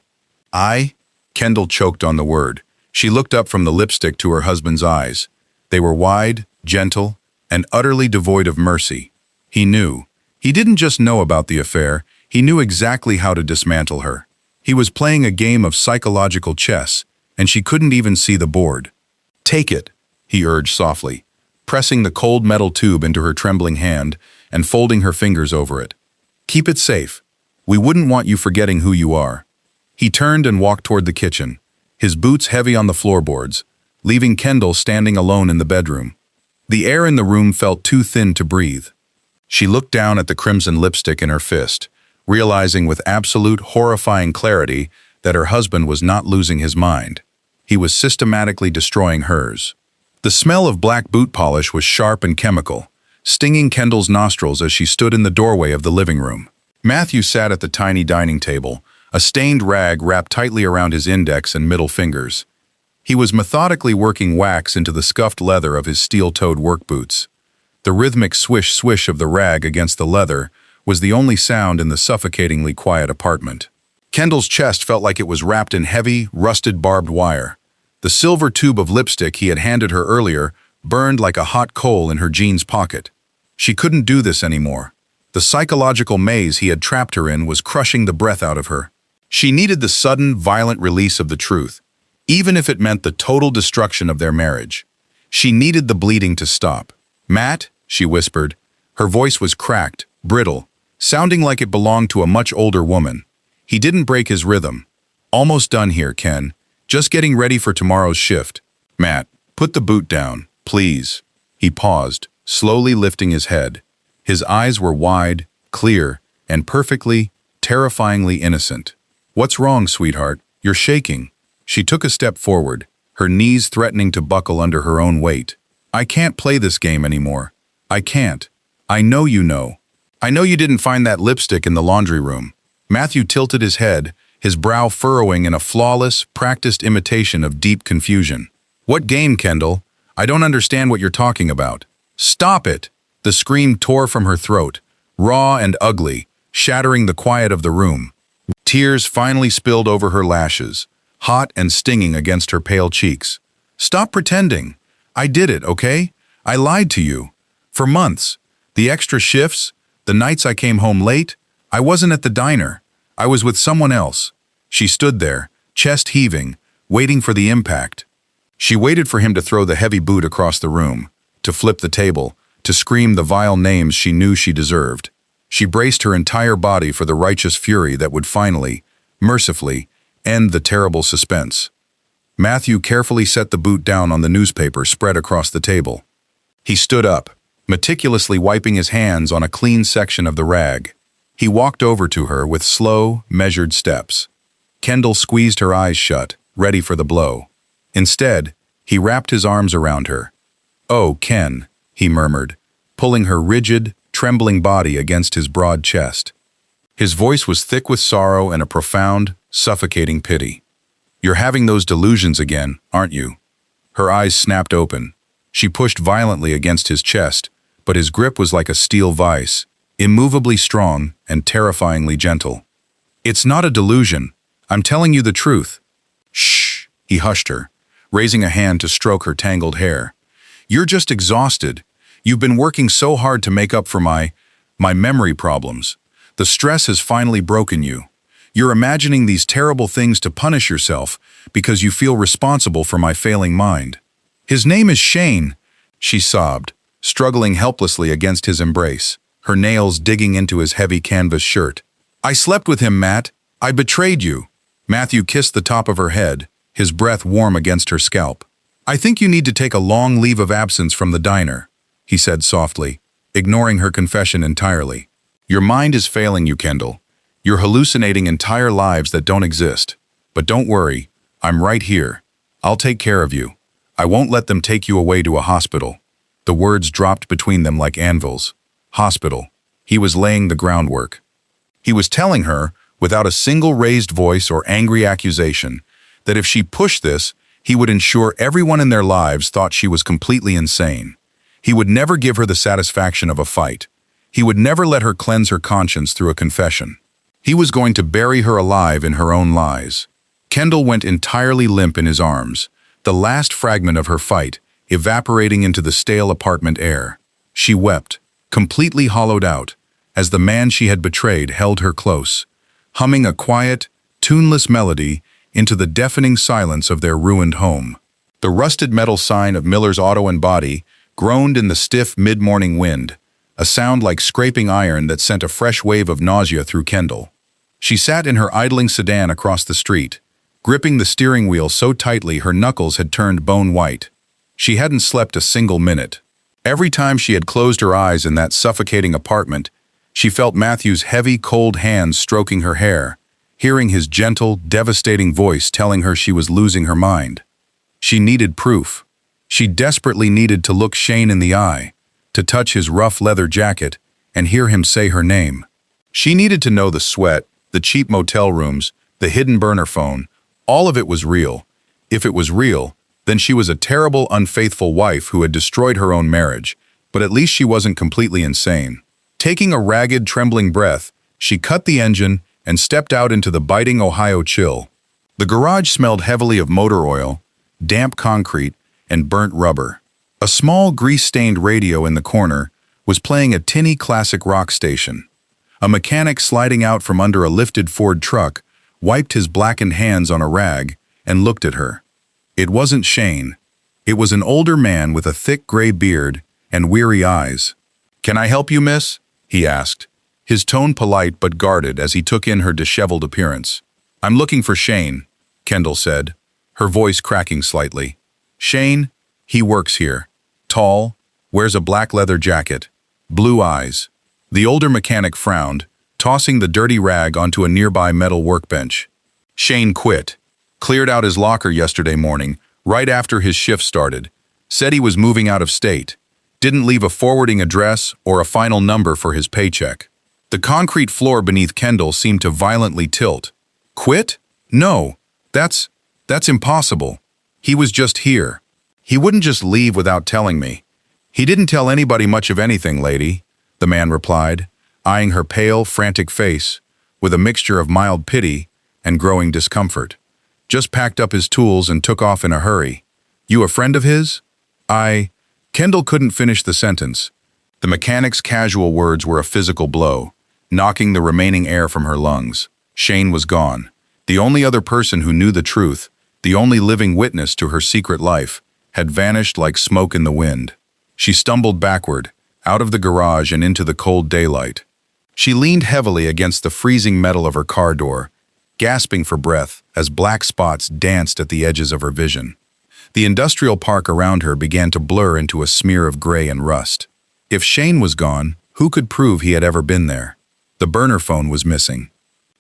[SPEAKER 1] Kendall choked on the word. She looked up from the lipstick to her husband's eyes. They were wide, gentle, and utterly devoid of mercy. He knew. He didn't just know about the affair, he knew exactly how to dismantle her. He was playing a game of psychological chess, and she couldn't even see the board. "Take it," he urged softly, pressing the cold metal tube into her trembling hand and folding her fingers over it. "Keep it safe. We wouldn't want you forgetting who you are." He turned and walked toward the kitchen, his boots heavy on the floorboards, leaving Kendall standing alone in the bedroom. The air in the room felt too thin to breathe. She looked down at the crimson lipstick in her fist, realizing with absolute horrifying clarity that her husband was not losing his mind. He was systematically destroying hers. The smell of black boot polish was sharp and chemical, stinging Kendall's nostrils as she stood in the doorway of the living room. Matthew sat at the tiny dining table, a stained rag wrapped tightly around his index and middle fingers. He was methodically working wax into the scuffed leather of his steel-toed work boots. The rhythmic swish-swish of the rag against the leather was the only sound in the suffocatingly quiet apartment. Kendall's chest felt like it was wrapped in heavy, rusted barbed wire. The silver tube of lipstick he had handed her earlier burned like a hot coal in her jeans pocket. She couldn't do this anymore. The psychological maze he had trapped her in was crushing the breath out of her. She needed the sudden, violent release of the truth, even if it meant the total destruction of their marriage. She needed the bleeding to stop. "Matt," she whispered. Her voice was cracked, brittle, sounding like it belonged to a much older woman. He didn't break his rhythm. "Almost done here, Ken. Just getting ready for tomorrow's shift." "Matt, put the boot down, please." He paused, slowly lifting his head. His eyes were wide, clear, and perfectly, terrifyingly innocent. "What's wrong, sweetheart? You're shaking." She took a step forward, her knees threatening to buckle under her own weight. "I can't play this game anymore. I can't. I know you know. I know you didn't find that lipstick in the laundry room." Matthew tilted his head, his brow furrowing in a flawless, practiced imitation of deep confusion. "What game, Kendall? I don't understand what you're talking about." "Stop it!" The scream tore from her throat, raw and ugly, shattering the quiet of the room. Tears finally spilled over her lashes, hot and stinging against her pale cheeks. "Stop pretending. I did it, okay? I lied to you. For months. The extra shifts, the nights I came home late, I wasn't at the diner. I was with someone else." She stood there, chest heaving, waiting for the impact. She waited for him to throw the heavy boot across the room, to flip the table, to scream the vile names she knew she deserved. She braced her entire body for the righteous fury that would finally, mercifully, end the terrible suspense. Matthew carefully set the boot down on the newspaper spread across the table. He stood up, meticulously wiping his hands on a clean section of the rag. He walked over to her with slow, measured steps. Kendall squeezed her eyes shut, ready for the blow. Instead, he wrapped his arms around her. "Oh, Ken," he murmured, pulling her rigid, trembling body against his broad chest. His voice was thick with sorrow and a profound, suffocating pity. "You're having those delusions again, aren't you?" Her eyes snapped open. She pushed violently against his chest, but his grip was like a steel vise, immovably strong and terrifyingly gentle. "It's not a delusion. I'm telling you the truth." "Shh," he hushed her, raising a hand to stroke her tangled hair. "You're just exhausted. You've been working so hard to make up for my memory problems. The stress has finally broken you. You're imagining these terrible things to punish yourself because you feel responsible for my failing mind." "His name is Shane," she sobbed, struggling helplessly against his embrace, her nails digging into his heavy canvas shirt. "I slept with him, Matt. I betrayed you." Matthew kissed the top of her head, his breath warm against her scalp. "I think you need to take a long leave of absence from the diner," he said softly, ignoring her confession entirely. "Your mind is failing you, Kendall. You're hallucinating entire lives that don't exist. But don't worry, I'm right here. I'll take care of you. I won't let them take you away to a hospital." The words dropped between them like anvils. Hospital. He was laying the groundwork. He was telling her, without a single raised voice or angry accusation, that if she pushed this, he would ensure everyone in their lives thought she was completely insane. He would never give her the satisfaction of a fight. He would never let her cleanse her conscience through a confession. He was going to bury her alive in her own lies. Kendall went entirely limp in his arms, the last fragment of her fight evaporating into the stale apartment air. She wept, completely hollowed out, as the man she had betrayed held her close, humming a quiet, tuneless melody into the deafening silence of their ruined home. The rusted metal sign of Miller's Auto and Body groaned in the stiff mid-morning wind, a sound like scraping iron that sent a fresh wave of nausea through Kendall. She sat in her idling sedan across the street, gripping the steering wheel so tightly her knuckles had turned bone white. She hadn't slept a single minute. Every time she had closed her eyes in that suffocating apartment, she felt Matthew's heavy, cold hands stroking her hair, hearing his gentle, devastating voice telling her she was losing her mind. She needed proof. She desperately needed to look Shane in the eye, to touch his rough leather jacket, and hear him say her name. She needed to know the sweat, the cheap motel rooms, the hidden burner phone. All of it was real. If it was real, then she was a terrible, unfaithful wife who had destroyed her own marriage, but at least she wasn't completely insane. Taking a ragged, trembling breath, she cut the engine and stepped out into the biting Ohio chill. The garage smelled heavily of motor oil, damp concrete, and burnt rubber. A small, grease-stained radio in the corner was playing a tinny classic rock station. A mechanic sliding out from under a lifted Ford truck wiped his blackened hands on a rag and looked at her. It wasn't Shane. It was an older man with a thick gray beard and weary eyes. "Can I help you, miss?" he asked, his tone polite but guarded as he took in her disheveled appearance. "I'm looking for Shane," Kendall said, her voice cracking slightly. "Shane? He works here. Tall, wears a black leather jacket, blue eyes." The older mechanic frowned, tossing the dirty rag onto a nearby metal workbench. Shane quit. Cleared out his locker yesterday morning, right after his shift started. Said he was moving out of state. Didn't leave a forwarding address or a final number for his paycheck. The concrete floor beneath Kendall seemed to violently tilt. Quit? No. That's impossible. He was just here. He wouldn't just leave without telling me. He didn't tell anybody much of anything, lady, the man replied, eyeing her pale, frantic face with a mixture of mild pity and growing discomfort. Just packed up his tools and took off in a hurry. You a friend of his? Kendall couldn't finish the sentence. The mechanic's casual words were a physical blow, knocking the remaining air from her lungs. Shane was gone. The only other person who knew the truth, the only living witness to her secret life, had vanished like smoke in the wind. She stumbled backward, out of the garage and into the cold daylight. She leaned heavily against the freezing metal of her car door, gasping for breath as black spots danced at the edges of her vision. The industrial park around her began to blur into a smear of gray and rust. If Shane was gone, who could prove he had ever been there? The burner phone was missing.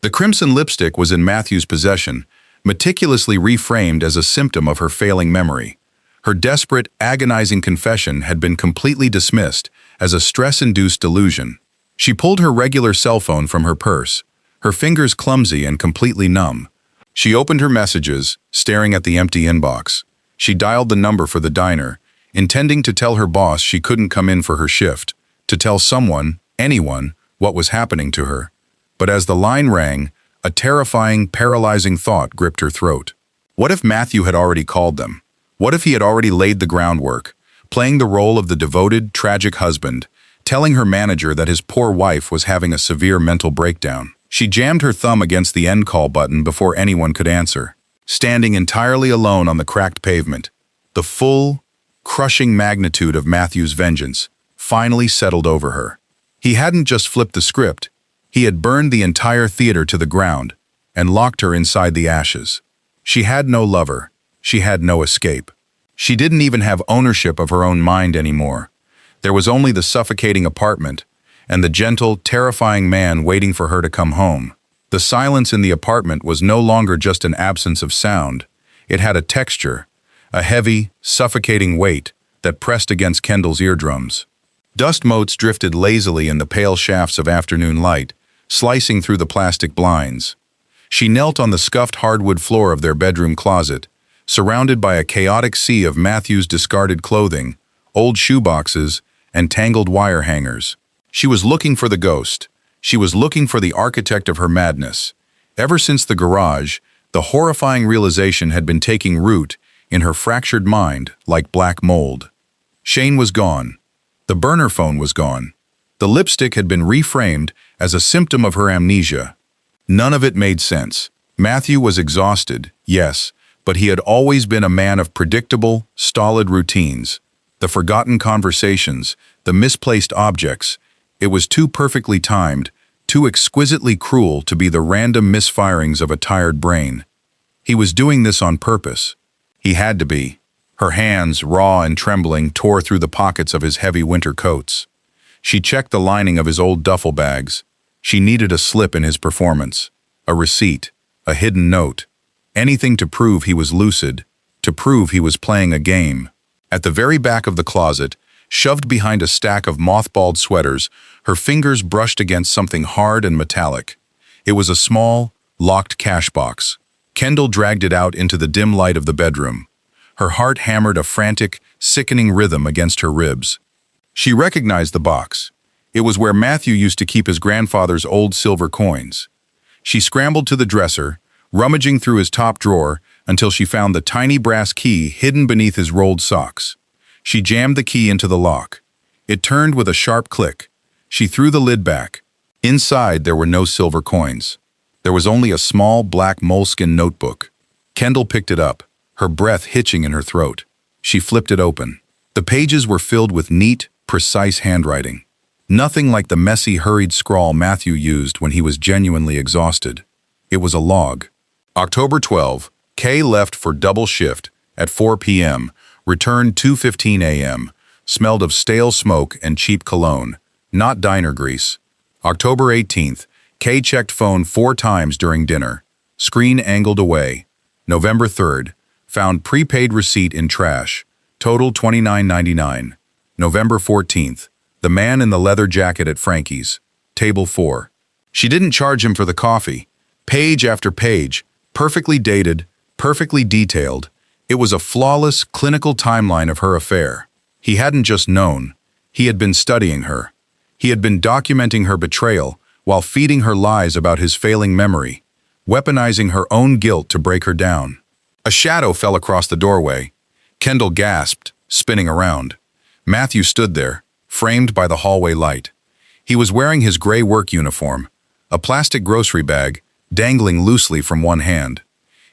[SPEAKER 1] The crimson lipstick was in Matthew's possession, meticulously reframed as a symptom of her failing memory. Her desperate, agonizing confession had been completely dismissed as a stress-induced delusion. She pulled her regular cell phone from her purse, her fingers clumsy and completely numb. She opened her messages, staring at the empty inbox. She dialed the number for the diner, intending to tell her boss she couldn't come in for her shift, to tell someone, anyone, what was happening to her. But as the line rang, a terrifying, paralyzing thought gripped her throat. What if Matthew had already called them? What if he had already laid the groundwork, playing the role of the devoted, tragic husband, telling her manager that his poor wife was having a severe mental breakdown? She jammed her thumb against the end call button before anyone could answer. Standing entirely alone on the cracked pavement, the full, crushing magnitude of Matthew's vengeance finally settled over her. He hadn't just flipped the script, he had burned the entire theater to the ground and locked her inside the ashes. She had no lover, she had no escape. She didn't even have ownership of her own mind anymore. There was only the suffocating apartment and the gentle, terrifying man waiting for her to come home. The silence in the apartment was no longer just an absence of sound. It had a texture, a heavy, suffocating weight that pressed against Kendall's eardrums. Dust motes drifted lazily in the pale shafts of afternoon light, slicing through the plastic blinds. She knelt on the scuffed hardwood floor of their bedroom closet, surrounded by a chaotic sea of Matthew's discarded clothing, old shoeboxes, and tangled wire hangers. She was looking for the ghost. She was looking for the architect of her madness. Ever since the garage, the horrifying realization had been taking root in her fractured mind like black mold. Shane was gone. The burner phone was gone. The lipstick had been reframed as a symptom of her amnesia. None of it made sense. Matthew was exhausted, yes, but he had always been a man of predictable, stolid routines. The forgotten conversations, the misplaced objects, it was too perfectly timed, too exquisitely cruel to be the random misfirings of a tired brain. He was doing this on purpose. He had to be. Her hands, raw and trembling, tore through the pockets of his heavy winter coats. She checked the lining of his old duffel bags. She needed a slip in his performance, a receipt, a hidden note, anything to prove he was lucid, to prove he was playing a game. At the very back of the closet, shoved behind a stack of mothballed sweaters, her fingers brushed against something hard and metallic. It was a small, locked cash box. Kendall dragged it out into the dim light of the bedroom. Her heart hammered a frantic, sickening rhythm against her ribs. She recognized the box. It was where Matthew used to keep his grandfather's old silver coins. She scrambled to the dresser, rummaging through his top drawer until she found the tiny brass key hidden beneath his rolled socks. She jammed the key into the lock. It turned with a sharp click. She threw the lid back. Inside, there were no silver coins. There was only a small black moleskin notebook. Kendall picked it up, her breath hitching in her throat. She flipped it open. The pages were filled with neat, precise handwriting. Nothing like the messy, hurried scrawl Matthew used when he was genuinely exhausted. It was a log. October 12, Kay left for double shift at 4 p.m., returned 2:15 a.m., smelled of stale smoke and cheap cologne, not diner grease. October 18th, Kay checked phone 4 times during dinner. Screen angled away. November 3rd. Found prepaid receipt in trash. Total $29.99. November 14th. The man in the leather jacket at Frankie's. Table 4. She didn't charge him for the coffee. Page after page, perfectly dated, perfectly detailed. It was a flawless, clinical timeline of her affair. He hadn't just known. He had been studying her. He had been documenting her betrayal while feeding her lies about his failing memory, weaponizing her own guilt to break her down. A shadow fell across the doorway. Kendall gasped, spinning around. Matthew stood there, framed by the hallway light. He was wearing his gray work uniform, a plastic grocery bag dangling loosely from one hand.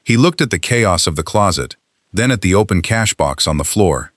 [SPEAKER 1] He looked at the chaos of the closet, then at the open cash box on the floor.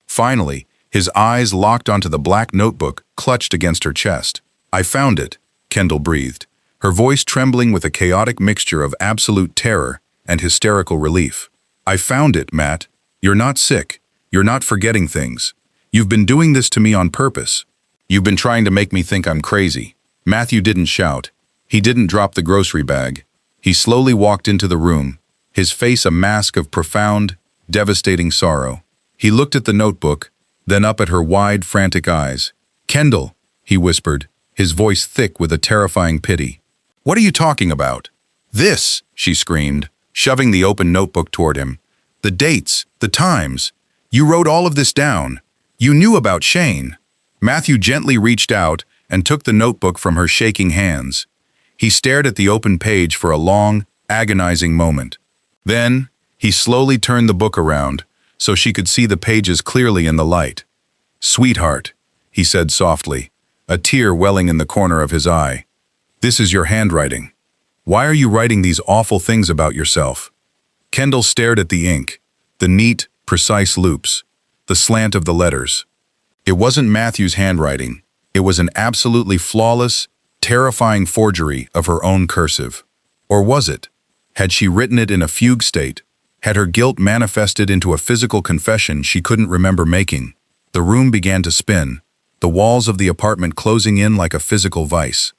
[SPEAKER 1] Finally, his eyes locked onto the black notebook clutched against her chest. "I found it," Kendall breathed, her voice trembling with a chaotic mixture of absolute terror and hysterical relief. "I found it, Matt. You're not sick. You're not forgetting things. You've been doing this to me on purpose. You've been trying to make me think I'm crazy." Matthew didn't shout. He didn't drop the grocery bag. He slowly walked into the room, his face a mask of profound, devastating sorrow. He looked at the notebook, then up at her wide, frantic eyes. "Kendall," he whispered, his voice thick with a terrifying pity. "What are you talking about?" "This," she screamed, shoving the open notebook toward him. "The dates, the times. You wrote all of this down. You knew about Shane." Matthew gently reached out and took the notebook from her shaking hands. He stared at the open page for a long, agonizing moment. Then, he slowly turned the book around so she could see the pages clearly in the light. "Sweetheart," he said softly, a tear welling in the corner of his eye. "This is your handwriting. Why are you writing these awful things about yourself?" Kendall stared at the ink, the neat, precise loops, the slant of the letters. It wasn't Matthew's handwriting. It was an absolutely flawless, terrifying forgery of her own cursive. Or was it? Had she written it in a fugue state? Had her guilt manifested into a physical confession she couldn't remember making? The room began to spin, the walls of the apartment closing in like a physical vice.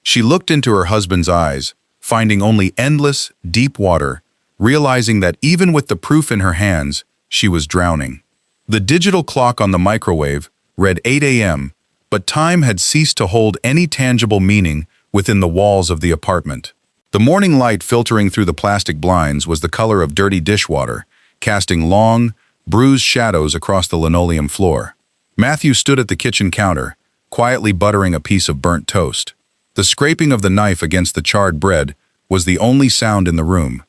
[SPEAKER 1] She looked into her husband's eyes, finding only endless, deep water, realizing that even with the proof in her hands, she was drowning. The digital clock on the microwave read 8 a.m., but time had ceased to hold any tangible meaning within the walls of the apartment. The morning light filtering through the plastic blinds was the color of dirty dishwater, casting long, bruised shadows across the linoleum floor. Matthew stood at the kitchen counter, quietly buttering a piece of burnt toast. The scraping of the knife against the charred bread was the only sound in the room.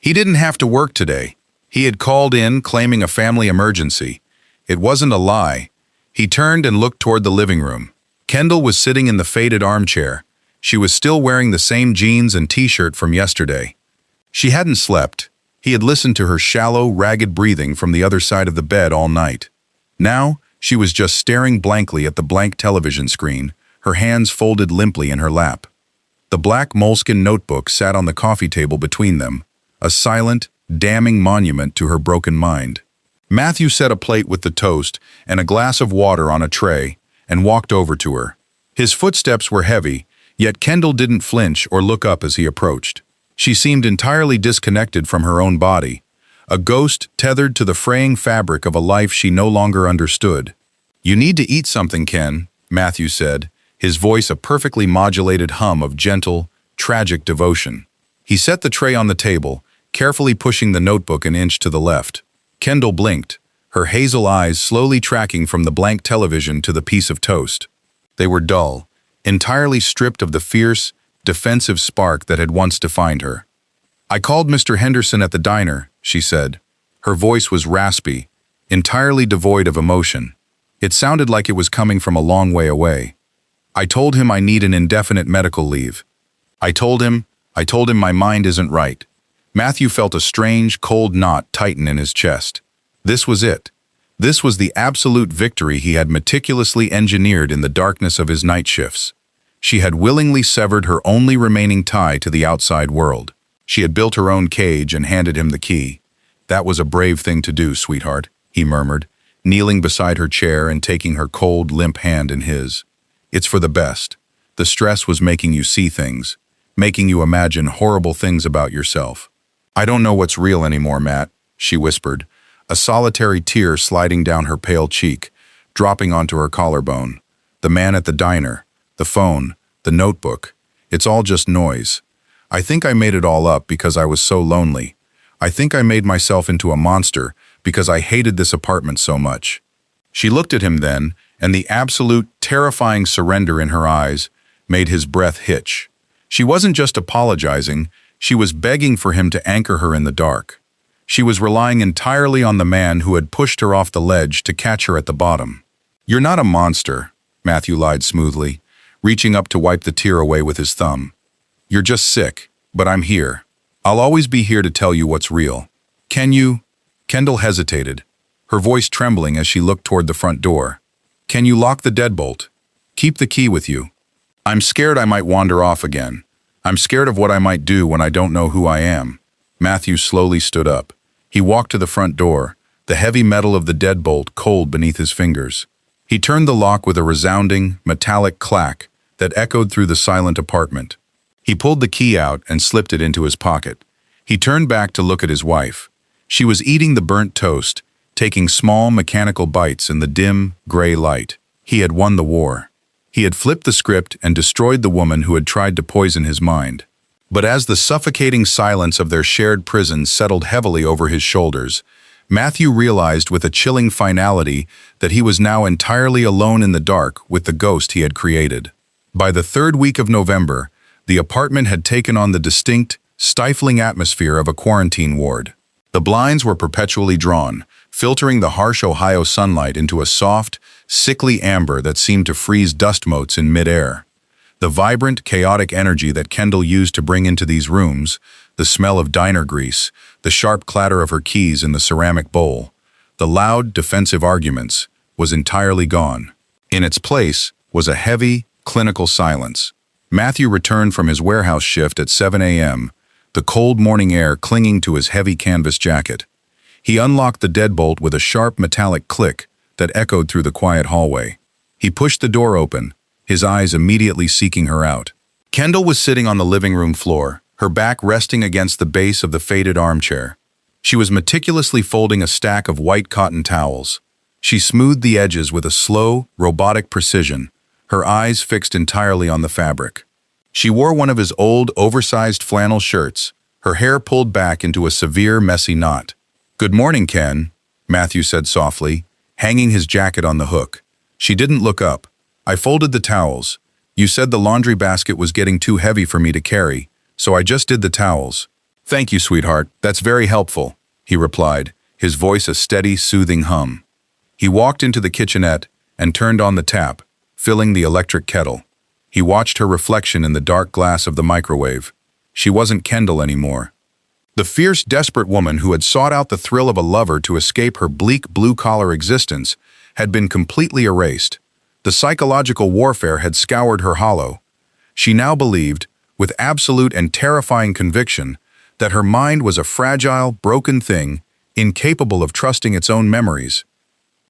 [SPEAKER 1] He didn't have to work today. He had called in, claiming a family emergency. It wasn't a lie. He turned and looked toward the living room. Kendall was sitting in the faded armchair. She was still wearing the same jeans and t-shirt from yesterday. She hadn't slept. He had listened to her shallow, ragged breathing from the other side of the bed all night. Now, she was just staring blankly at the blank television screen, her hands folded limply in her lap. The black moleskin notebook sat on the coffee table between them, a silent, damning monument to her broken mind. Matthew set a plate with the toast and a glass of water on a tray and walked over to her. His footsteps were heavy, yet Kendall didn't flinch or look up as he approached. She seemed entirely disconnected from her own body, a ghost tethered to the fraying fabric of a life she no longer understood. "You need to eat something, Ken," Matthew said, his voice a perfectly modulated hum of gentle, tragic devotion. He set the tray on the table, carefully pushing the notebook an inch to the left. Kendall blinked, her hazel eyes slowly tracking from the blank television to the piece of toast. They were dull, entirely stripped of the fierce, defensive spark that had once defined her. "I called Mr. Henderson at the diner," she said. Her voice was raspy, entirely devoid of emotion. It sounded like it was coming from a long way away. "I told him I need an indefinite medical leave. I told him my mind isn't right." Matthew felt a strange, cold knot tighten in his chest. This was it. This was the absolute victory he had meticulously engineered in the darkness of his night shifts. She had willingly severed her only remaining tie to the outside world. She had built her own cage and handed him the key. "That was a brave thing to do, sweetheart," he murmured, kneeling beside her chair and taking her cold, limp hand in his. "It's for the best. The stress was making you see things, making you imagine horrible things about yourself. I don't know what's real anymore, Matt, she whispered, a solitary tear sliding down her pale cheek, dropping onto her collarbone. The man at the diner, the phone, the notebook, it's all just noise. I think I made it all up because I was so lonely. I think I made myself into a monster because I hated this apartment so much. She looked at him then, and the absolute, terrifying surrender in her eyes made his breath hitch. She wasn't just apologizing, she was begging for him to anchor her in the dark. She was relying entirely on the man who had pushed her off the ledge to catch her at the bottom. "You're not a monster," Matthew lied smoothly, reaching up to wipe the tear away with his thumb. "You're just sick, but I'm here. I'll always be here to tell you what's real. Can you?" Kendall hesitated, her voice trembling as she looked toward the front door. "Can you lock the deadbolt? Keep the key with you. I'm scared I might wander off again. I'm scared of what I might do when I don't know who I am." Matthew slowly stood up. He walked to the front door, the heavy metal of the deadbolt cold beneath his fingers. He turned the lock with a resounding, metallic clack that echoed through the silent apartment. He pulled the key out and slipped it into his pocket. He turned back to look at his wife. She was eating the burnt toast, taking small mechanical bites in the dim, gray light. He had won the war. He had flipped the script and destroyed the woman who had tried to poison his mind. But as the suffocating silence of their shared prison settled heavily over his shoulders, Matthew realized with a chilling finality that he was now entirely alone in the dark with the ghost he had created. By the third week of November, the apartment had taken on the distinct, stifling atmosphere of a quarantine ward. The blinds were perpetually drawn, filtering the harsh Ohio sunlight into a soft, sickly amber that seemed to freeze dust motes in midair. The vibrant, chaotic energy that Kendall used to bring into these rooms, the smell of diner grease, the sharp clatter of her keys in the ceramic bowl, the loud, defensive arguments, was entirely gone. In its place was a heavy, clinical silence. Matthew returned from his warehouse shift at 7 a.m., the cold morning air clinging to his heavy canvas jacket. He unlocked the deadbolt with a sharp metallic click that echoed through the quiet hallway. He pushed the door open, his eyes immediately seeking her out. Kendall was sitting on the living room floor, her back resting against the base of the faded armchair. She was meticulously folding a stack of white cotton towels. She smoothed the edges with a slow, robotic precision, her eyes fixed entirely on the fabric. She wore one of his old, oversized flannel shirts, her hair pulled back into a severe, messy knot. "Good morning, Ken," Matthew said softly, hanging his jacket on the hook. She didn't look up. "I folded the towels. You said the laundry basket was getting too heavy for me to carry, so I just did the towels." "Thank you, sweetheart. That's very helpful," he replied, his voice a steady, soothing hum. He walked into the kitchenette and turned on the tap, filling the electric kettle. He watched her reflection in the dark glass of the microwave. She wasn't Kendall anymore. The fierce, desperate woman who had sought out the thrill of a lover to escape her bleak, blue-collar existence had been completely erased. The psychological warfare had scoured her hollow. She now believed, with absolute and terrifying conviction, that her mind was a fragile, broken thing, incapable of trusting its own memories.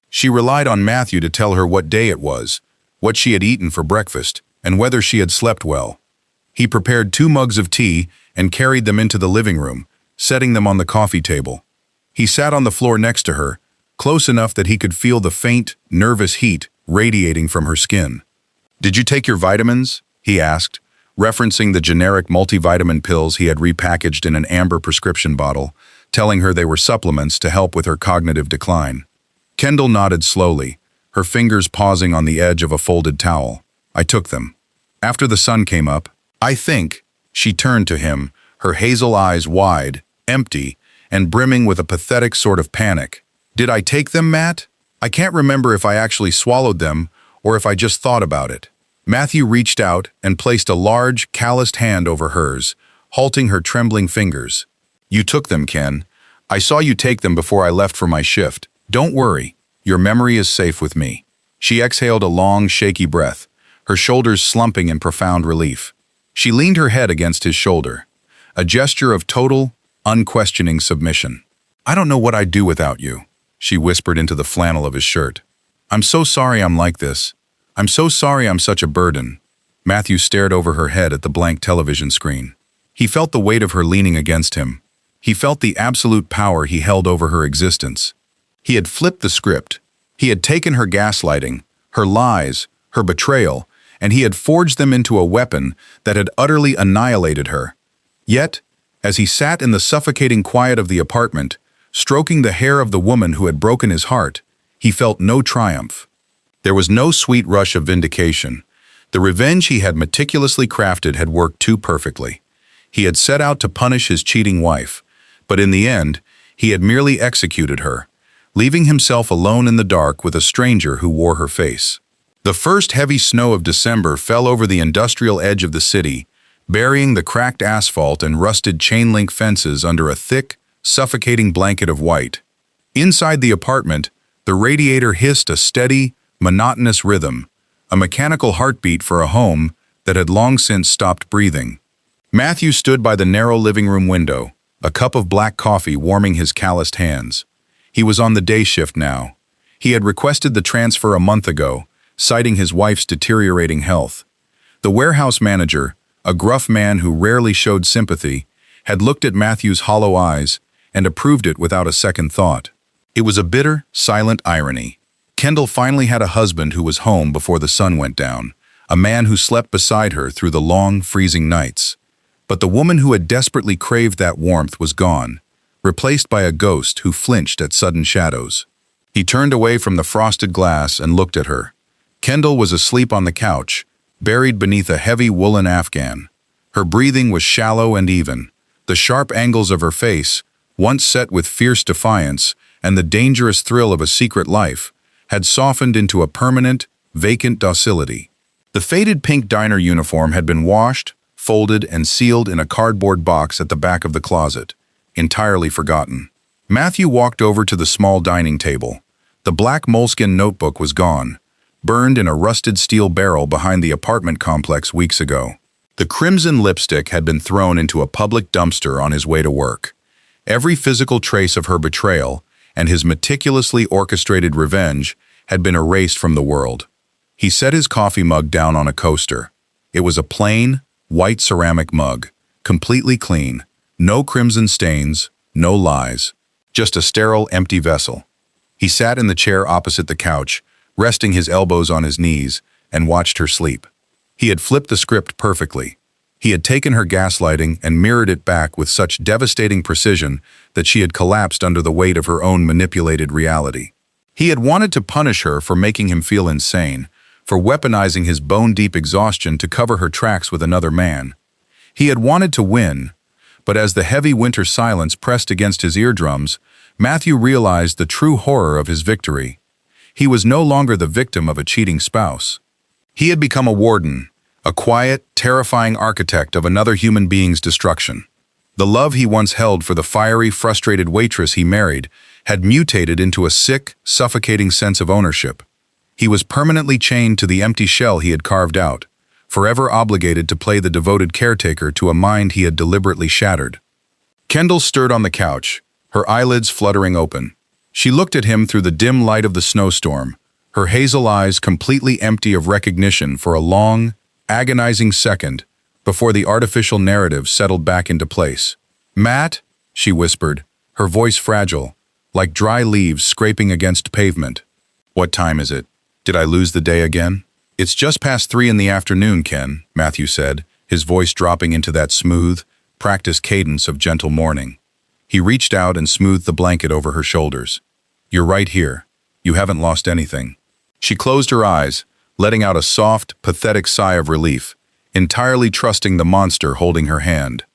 [SPEAKER 1] She relied on Matthew to tell her what day it was, what she had eaten for breakfast, and whether she had slept well. He prepared 2 mugs of tea and carried them into the living room, setting them on the coffee table. He sat on the floor next to her, close enough that he could feel the faint, nervous heat radiating from her skin. "Did you take your vitamins?" he asked, referencing the generic multivitamin pills he had repackaged in an amber prescription bottle, telling her they were supplements to help with her cognitive decline. Kendall nodded slowly, her fingers pausing on the edge of a folded towel. "I took them. After the sun came up, I think." She turned to him, her hazel eyes wide, empty, and brimming with a pathetic sort of panic. "Did I take them, Matt? I can't remember if I actually swallowed them or if I just thought about it." Matthew reached out and placed a large, calloused hand over hers, halting her trembling fingers. "You took them, Ken. I saw you take them before I left for my shift. Don't worry. Your memory is safe with me." She exhaled a long, shaky breath, her shoulders slumping in profound relief. She leaned her head against his shoulder, a gesture of total, unquestioning submission. "I don't know what I'd do without you," she whispered into the flannel of his shirt. "I'm so sorry I'm like this. I'm so sorry I'm such a burden." Matthew stared over her head at the blank television screen. He felt the weight of her leaning against him. He felt the absolute power he held over her existence. He had flipped the script. He had taken her gaslighting, her lies, her betrayal, and he had forged them into a weapon that had utterly annihilated her. Yet, as he sat in the suffocating quiet of the apartment, stroking the hair of the woman who had broken his heart, he felt no triumph. There was no sweet rush of vindication. The revenge he had meticulously crafted had worked too perfectly. He had set out to punish his cheating wife, but in the end, he had merely executed her, leaving himself alone in the dark with a stranger who wore her face. The first heavy snow of December fell over the industrial edge of the city, burying the cracked asphalt and rusted chain-link fences under a thick, suffocating blanket of white. Inside the apartment, the radiator hissed a steady, monotonous rhythm, a mechanical heartbeat for a home that had long since stopped breathing. Matthew stood by the narrow living room window, a cup of black coffee warming his calloused hands. He was on the day shift now. He had requested the transfer a month ago, citing his wife's deteriorating health. The warehouse manager, a gruff man who rarely showed sympathy, had looked at Matthew's hollow eyes and approved it without a second thought. It was a bitter, silent irony. Kendall finally had a husband who was home before the sun went down, a man who slept beside her through the long, freezing nights. But the woman who had desperately craved that warmth was gone, replaced by a ghost who flinched at sudden shadows. He turned away from the frosted glass and looked at her. Kendall was asleep on the couch, buried beneath a heavy woolen afghan. Her breathing was shallow and even. The sharp angles of her face, once set with fierce defiance and the dangerous thrill of a secret life, had softened into a permanent, vacant docility. The faded pink diner uniform had been washed, folded, and sealed in a cardboard box at the back of the closet, entirely forgotten. Matthew walked over to the small dining table. The black moleskin notebook was gone, burned in a rusted steel barrel behind the apartment complex weeks ago. The crimson lipstick had been thrown into a public dumpster on his way to work. Every physical trace of her betrayal and his meticulously orchestrated revenge had been erased from the world. He set his coffee mug down on a coaster. It was a plain, white ceramic mug, completely clean, no crimson stains, no lies, just a sterile, empty vessel. He sat in the chair opposite the couch, resting his elbows on his knees, and watched her sleep. He had flipped the script perfectly. He had taken her gaslighting and mirrored it back with such devastating precision that she had collapsed under the weight of her own manipulated reality. He had wanted to punish her for making him feel insane, for weaponizing his bone-deep exhaustion to cover her tracks with another man. He had wanted to win, but as the heavy winter silence pressed against his eardrums, Matthew realized the true horror of his victory. He was no longer the victim of a cheating spouse. He had become a warden, a quiet, terrifying architect of another human being's destruction. The love he once held for the fiery, frustrated waitress he married had mutated into a sick, suffocating sense of ownership. He was permanently chained to the empty shell he had carved out, forever obligated to play the devoted caretaker to a mind he had deliberately shattered. Kendall stirred on the couch, her eyelids fluttering open. She looked at him through the dim light of the snowstorm, her hazel eyes completely empty of recognition for a long, agonizing second before the artificial narrative settled back into place. "Matt," she whispered, her voice fragile, like dry leaves scraping against pavement. "What time is it? Did I lose the day again?" "It's just past 3 in the afternoon, Ken," Matthew said, his voice dropping into that smooth, practiced cadence of gentle mourning. He reached out and smoothed the blanket over her shoulders. "You're right here. You haven't lost anything." She closed her eyes, letting out a soft, pathetic sigh of relief, entirely trusting the monster holding her hand.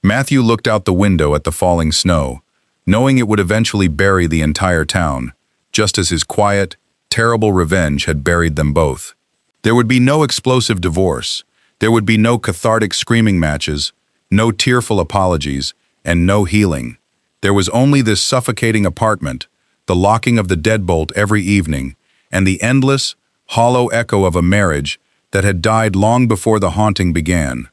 [SPEAKER 1] Matthew looked out the window at the falling snow, knowing it would eventually bury the entire town, just as his quiet, terrible revenge had buried them both. There would be no explosive divorce. There would be no cathartic screaming matches, no tearful apologies, and no healing. There was only this suffocating apartment, the locking of the deadbolt every evening, and the endless, hollow echo of a marriage that had died long before the haunting began.